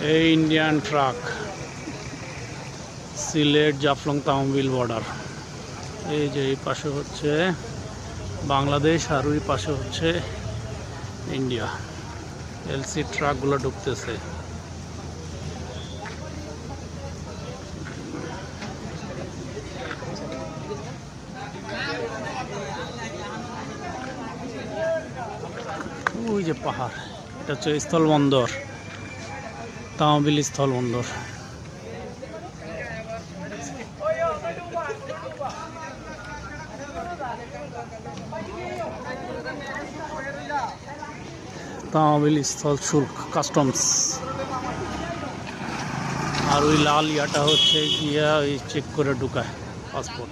এই Indian truck Sylhet Jaflong Tahbil border. এই যে এই পাশে হচ্ছে বাংলাদেশ আর ওই পাশে হচ্ছে ইন্ডিয়া। এলসি ট্রাকগুলো ঢুকতেছে। ওই যে পাহাড়, এটা হচ্ছে স্থলবন্দর, তাহবিল স্থলবন্দর। তাহবিল স্থল শুল্ক কাস্টমস। আর ওই লাল ইয়াটা হচ্ছে গিয়া ওই চেক করে ঢুকায় পাসপোর্ট।